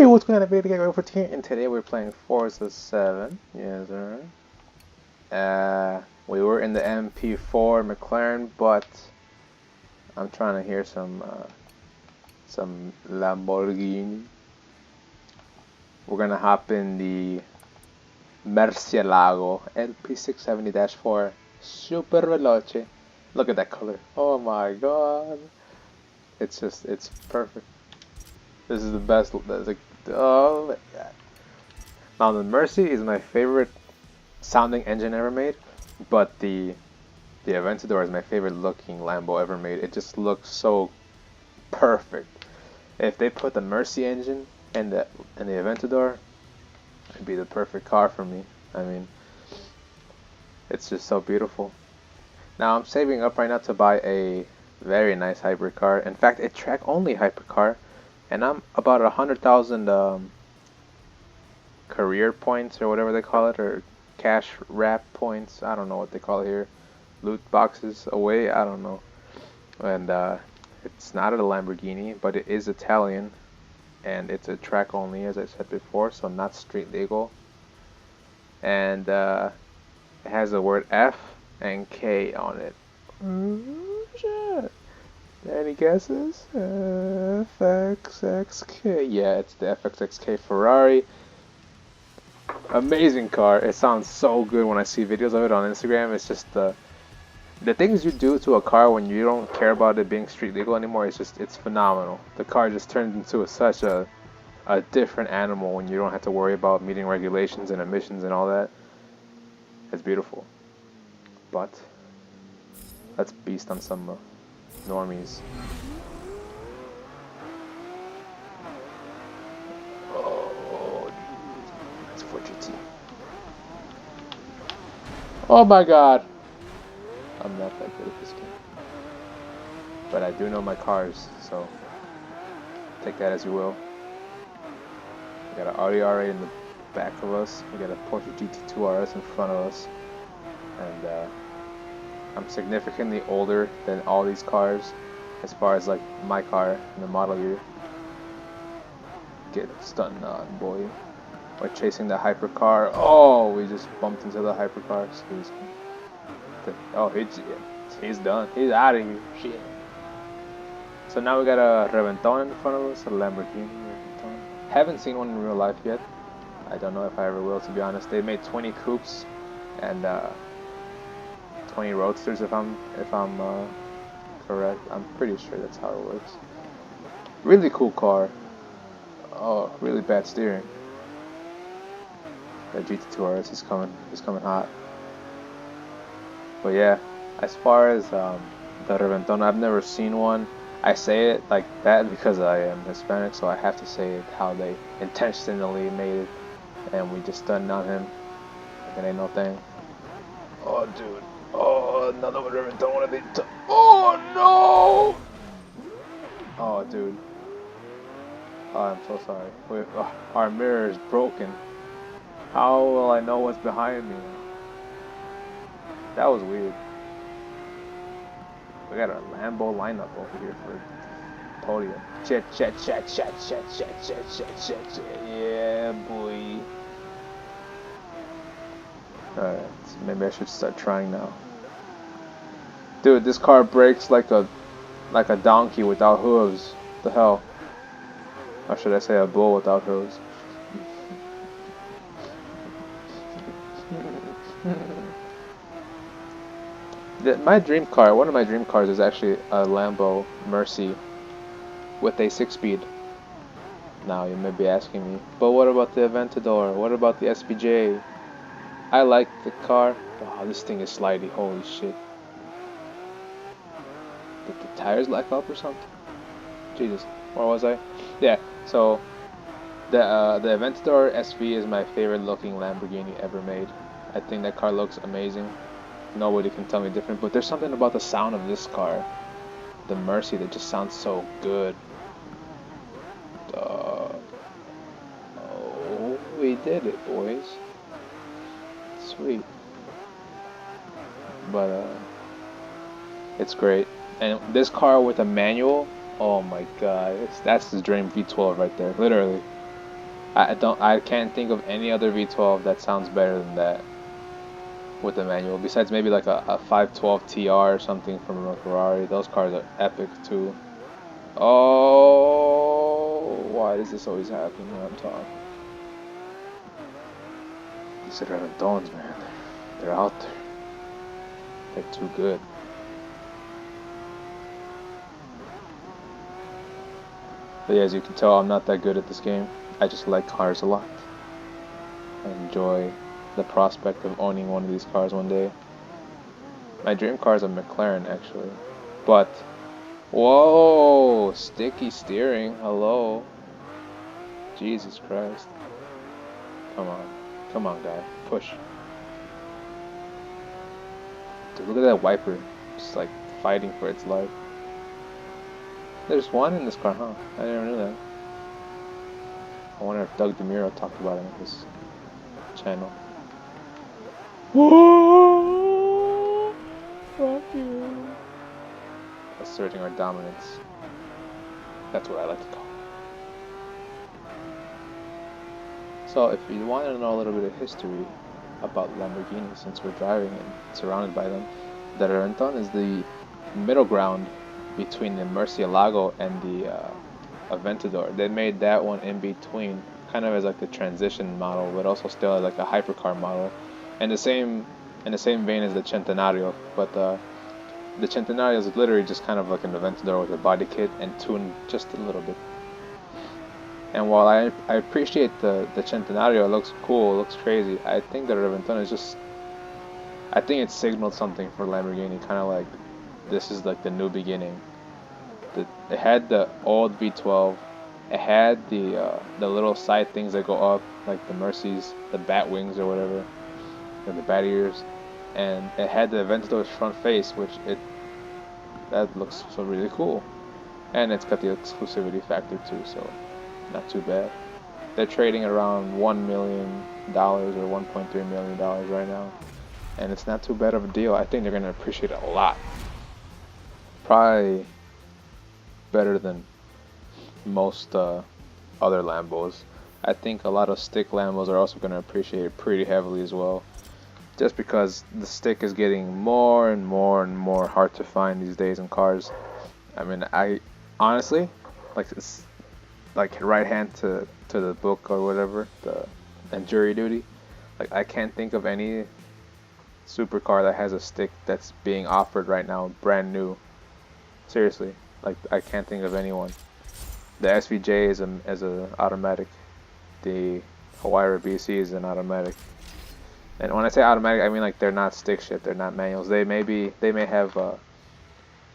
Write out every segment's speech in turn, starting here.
Hey, what's going on, baby? Over here, and today we're playing Forza 7. Yes, sir. We were in the MP4 McLaren, but I'm trying to hear some Lamborghini. We're gonna hop in the Murcielago LP670-4 Super Veloce. Look at that color. Oh my god. It's perfect. This is the best. Oh my god. Now the Murcy is my favorite sounding engine ever made, but the Aventador is my favorite looking Lambo ever made. It just looks so perfect. If they put the Murcy engine in the Aventador, it'd be the perfect car for me. I mean, it's just so beautiful. Now I'm saving up right now to buy a very nice hybrid car. In fact, a track only hybrid car, and I'm about 100,000 career points or whatever they call it, or cash wrap points. I don't know what they call it here. Loot boxes away. I don't know. And it's not a Lamborghini, but it is Italian, and it's a track only, as I said before, so not street legal. And it has the word F and K on it. Shit. Any guesses? FXXK. Yeah, it's the FXXK Ferrari. Amazing car. It sounds so good when I see videos of it on Instagram. It's just the things you do to a car when you don't care about it being street legal anymore. It's phenomenal. The car just turns into such a different animal when you don't have to worry about meeting regulations and emissions and all that. It's beautiful. But let's beast on some normies. Oh, that's 4GT. Oh my god. I'm not that good at this game. But I do know my cars, so take that as you will. We got an Audi R8 in the back of us. We got a Porsche GT2 RS in front of us. And I'm significantly older than all these cars as far as like my car in the model year. Get stunting on, boy. We're chasing the hypercar. Oh, we just bumped into the hypercar. Excuse me. Oh, he's done. He's out of here. Shit. So now we got a Reventon in front of us, a Lamborghini Reventon. Haven't seen one in real life yet. I don't know if I ever will, to be honest. They made 20 coupes and 20 roadsters, if I'm correct. I'm pretty sure that's how it works. Really cool car. Oh, really bad steering. The GT2 RS is coming. He's coming hot. But yeah, as far as the Reventon, I've never seen one. I say it like that because I am Hispanic, so I have to say it how they intentionally made it, and we just stunned on him. Like it ain't no thing. Oh, dude. Oh, another one Reventon. What are they? Oh no! Oh, dude. Oh, I'm so sorry. Wait, our mirror is broken. How will I know what's behind me? That was weird. We got a Lambo lineup over here for podium. Chat. Yeah, boy. Alright, so maybe I should start trying now. Dude, this car brakes like a donkey without hooves. What the hell? Or should I say a bull without hooves? My dream car, one of my dream cars is actually a Lambo Murcy with a 6-speed. Now you may be asking me, but what about the Aventador? What about the SPJ? I like the car. Wow, this thing is slidey. Holy shit. Did the tires lack up or something? Jesus, where was I? Yeah, so the Aventador SV is my favorite looking Lamborghini ever made. I think that car looks amazing. Nobody can tell me different, but there's something about the sound of this car, the Murcy, that just sounds so good. Oh, we did it, boys. Sweet. But it's great. And this car with a manual, oh my god, that's the dream V12 right there, literally. I can't think of any other V12 that sounds better than that with the manual. Besides maybe like a 512 TR or something from a Ferrari. Those cars are epic too. Oh, why does this always happen when I'm talking? These Reventons, man, they're out there. They're too good. But yeah, as you can tell, I'm not that good at this game. I just like cars a lot. I enjoy the prospect of owning one of these cars one day. My dream car is a McLaren, actually. But, whoa, sticky steering, hello. Jesus Christ. Come on, guy, push. Dude, look at that wiper, just like fighting for its life. There's one in this car, huh? I never knew that. I wonder if Doug DeMuro talked about it on his channel. Whoa! Fuck you. Asserting our dominance. That's what I like to call it. So, if you want to know a little bit of history about Lamborghini, since we're driving and surrounded by them, the Reventon is the middle ground between the Murcielago and the Aventador. They made that one in between, kind of as like the transition model, but also still like a hypercar model, and the same in the same vein as the Centenario. But the Centenario is literally just kind of like an Aventador with a body kit and tuned just a little bit. And while I appreciate the Centenario, it looks cool, it looks crazy, I think the Reventon is just, I think it signaled something for Lamborghini, kind of like this is like the new beginning. It had the old V12, it had the little side things that go up, like the Murcy's, the bat wings or whatever, and the bat ears, and it had the Aventador's front face, which that looks so really cool, and it's got the exclusivity factor too, so not too bad. They're trading around $1 million or $1.3 million right now, and it's not too bad of a deal. I think they're going to appreciate it a lot. Probably better than most other Lambos. I think a lot of stick Lambos are also going to appreciate it pretty heavily as well, just because the stick is getting more and more and more hard to find these days in cars. I mean, I honestly, like, it's like right hand to the book or whatever, and jury duty. Like, I can't think of any supercar that has a stick that's being offered right now, brand new. Seriously, like, I can't think of anyone. The SVJ is an automatic. The Hawaii BC is an automatic. And when I say automatic, I mean like they're not stick shift, they're not manuals. They may have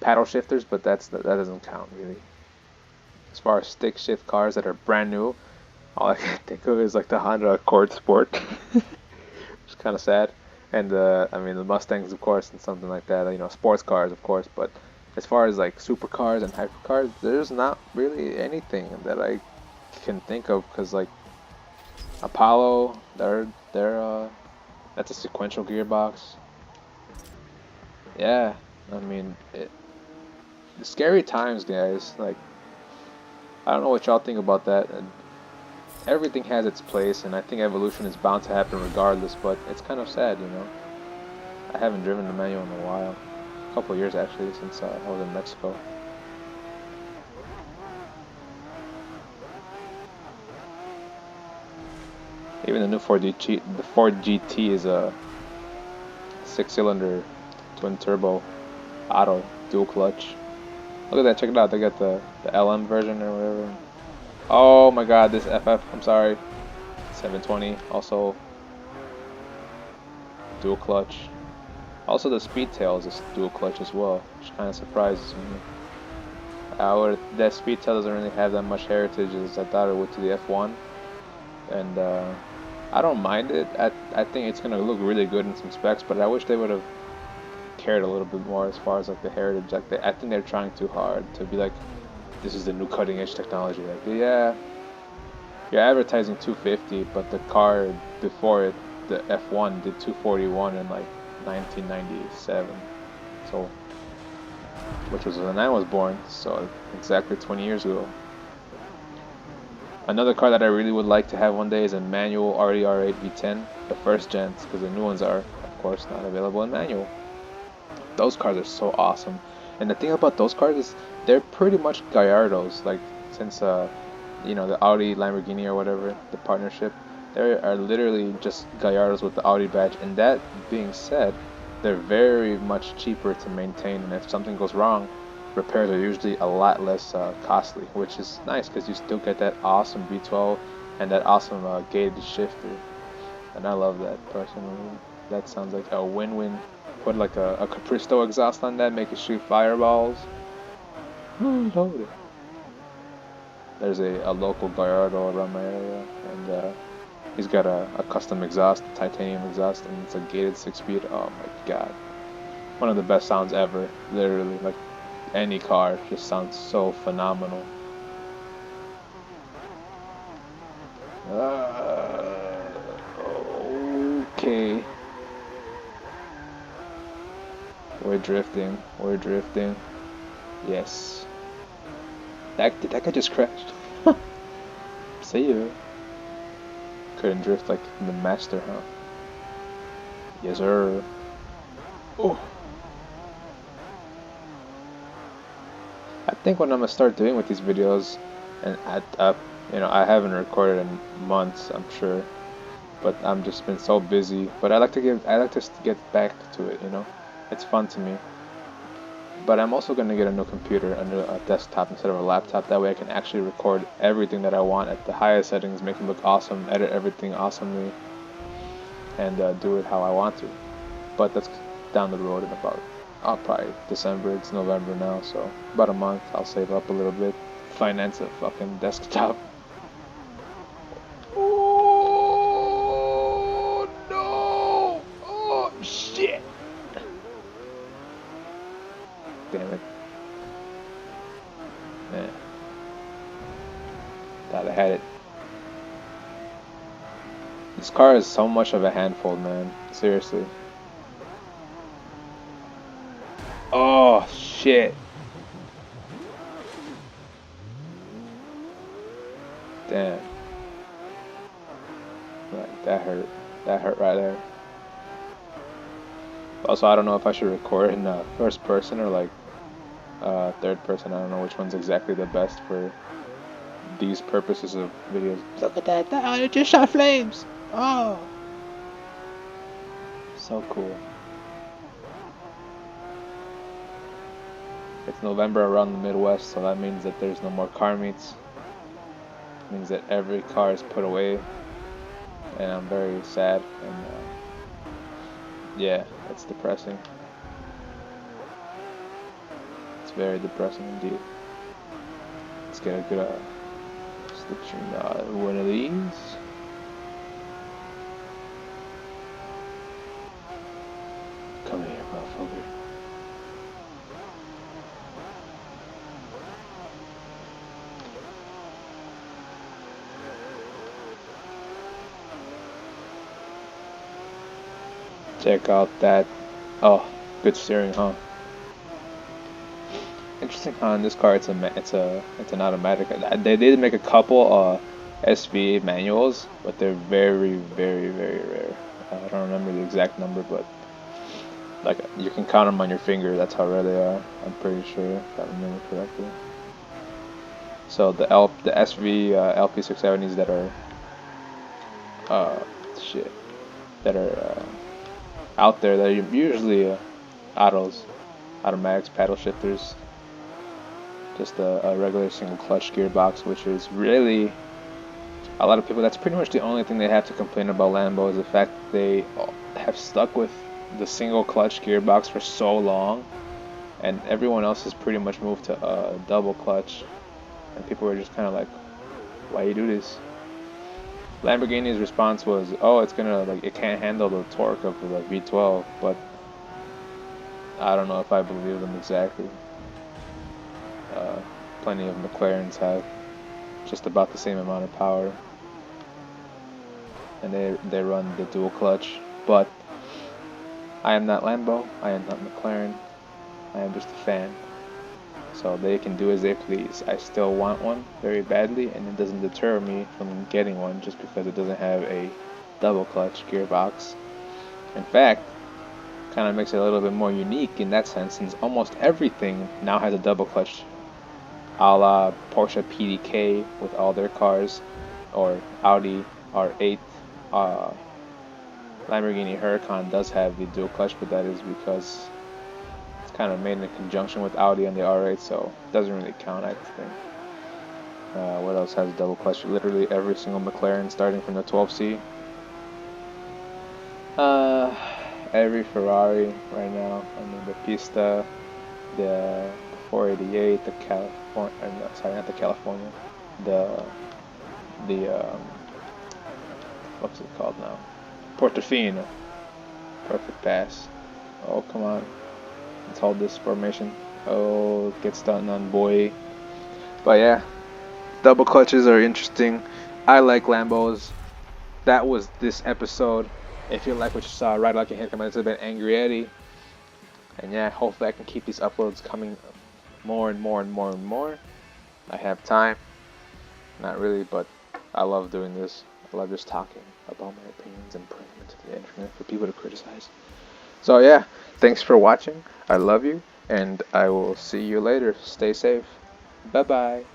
paddle shifters, but that doesn't count really. As far as stick shift cars that are brand new, all I can think of is like the Honda Accord Sport, which is kind of sad. And I mean the Mustangs, of course, and something like that. You know, sports cars, of course. But as far as like supercars and hypercars, there's not really anything that I can think of, because like Apollo, they're that's a sequential gearbox. Yeah, I mean, scary times, guys. Like, I don't know what y'all think about that. And everything has its place, and I think evolution is bound to happen regardless. But it's kind of sad, you know. I haven't driven the manual in a while, a couple of years actually, since I was in Mexico. Even the new Ford GT is a 6-cylinder twin turbo auto dual clutch. Look at that, check it out. They got the LM version or whatever. Oh my god, this FF, I'm sorry. 720, also dual clutch. Also the Speedtail is a dual clutch as well, which kind of surprises me. That Speedtail doesn't really have that much heritage as I thought it would to the F1. And I don't mind it. I think it's gonna look really good in some specs, but I wish they would have cared a little bit more as far as like the heritage. Like I think they're trying too hard to be like, this is the new cutting edge technology. Like, yeah, you're advertising 250, but the car before it, the F1, did 241 in like 1997. So, which was when I was born. So exactly 20 years ago. Another car that I really would like to have one day is a manual RDR8 V10, the first gens, because the new ones are, of course, not available in manual. Those cars are so awesome. And the thing about those cars is they're pretty much Gallardos. Like, since you know, the Audi Lamborghini or whatever, the partnership, they are literally just Gallardos with the Audi badge. And that being said, they're very much cheaper to maintain, and if something goes wrong, repairs are usually a lot less costly, which is nice because you still get that awesome V12 and that awesome gated shifter. And I love that personally. That sounds like a win-win. Put like a Capristo exhaust on that, make it shoot fireballs. Loaded. There's a local Gallardo around my area, and he's got a custom exhaust, titanium exhaust, and it's a gated 6-speed. Oh my god. One of the best sounds ever, literally. Like, any car just sounds so phenomenal. Okay. We're drifting. We're drifting. Yes. Did that guy just crashed? See you. Couldn't drift like the master, huh? Yes, sir. Oh. I think what I'm gonna start doing with these videos, and you know, I haven't recorded in months, I'm sure, but I'm just been so busy. But I like to get back to it, you know. It's fun to me. But I'm also gonna get a new computer, a desktop instead of a laptop. That way I can actually record everything that I want at the highest settings, make it look awesome, edit everything awesomely, and do it how I want to. But that's down the road in about, probably December. It's November now, so about a month. I'll save up a little bit, finance a fucking desktop. Oh no! Oh shit! Damn it. Man. Thought I had it. This car is so much of a handful, man. Seriously. Oh, shit. Damn. Like, that hurt. That hurt right there. Also, I don't know if I should record in first person or like third person. I don't know which one's exactly the best for these purposes of videos. Look at that! It just shot flames! Oh! So cool. It's November around the Midwest, so that means that there's no more car meets. It means that every car is put away, and I'm very sad, and yeah, it's depressing. It's very depressing indeed. Let's get a good one of these. Come here, motherfucker. Check out that. Oh, good steering, huh? Interesting how in this car it's an automatic. They did make a couple SV manuals, but they're very rare. I don't remember the exact number, but like you can count them on your finger. That's how rare they are. I'm pretty sure, if I remember correctly. So the SV LP670s that are that are out there, that are usually automatics, paddle shifters, just a regular single clutch gearbox, which is really, a lot of people, that's pretty much the only thing they have to complain about Lambo, is the fact that they have stuck with the single clutch gearbox for so long, and everyone else has pretty much moved to a double clutch, and people were just kind of like, why you do this? Lamborghini's response was, oh, it's gonna, like, it can't handle the torque of the V12, but I don't know if I believe them exactly. Plenty of McLarens have just about the same amount of power, and they run the dual clutch, but I am not Lambo, I am not McLaren, I am just a fan. so they can do as they please. I still want one very badly, and it doesn't deter me from getting one just because it doesn't have a double clutch gearbox. In fact, kind of makes it a little bit more unique in that sense, since almost everything now has a double clutch, a la Porsche PDK with all their cars, or Audi R8. Lamborghini Huracan does have the dual clutch, but that is because it's kind of made in conjunction with Audi and the R8, so it doesn't really count, I think. What else has a double clutch? Literally every single McLaren, starting from the 12C. Every Ferrari right now. I mean, the Pista, the 488, the California. No, sorry, not the California. The what's it called now? Portofino. Perfect pass. Oh, come on. Let's hold this formation. Oh, it gets done on boy. But yeah, double clutches are interesting. I like Lambos. That was this episode. If you like what you saw, write like a hit comment. It's a bit Angry Eddie. And yeah, hopefully I can keep these uploads coming more and more and more and more. I have time. Not really, but I love doing this. I love just talking about my opinions and putting them into the internet for people to criticize. So yeah, thanks for watching. I love you, and I will see you later. Stay safe. Bye-bye.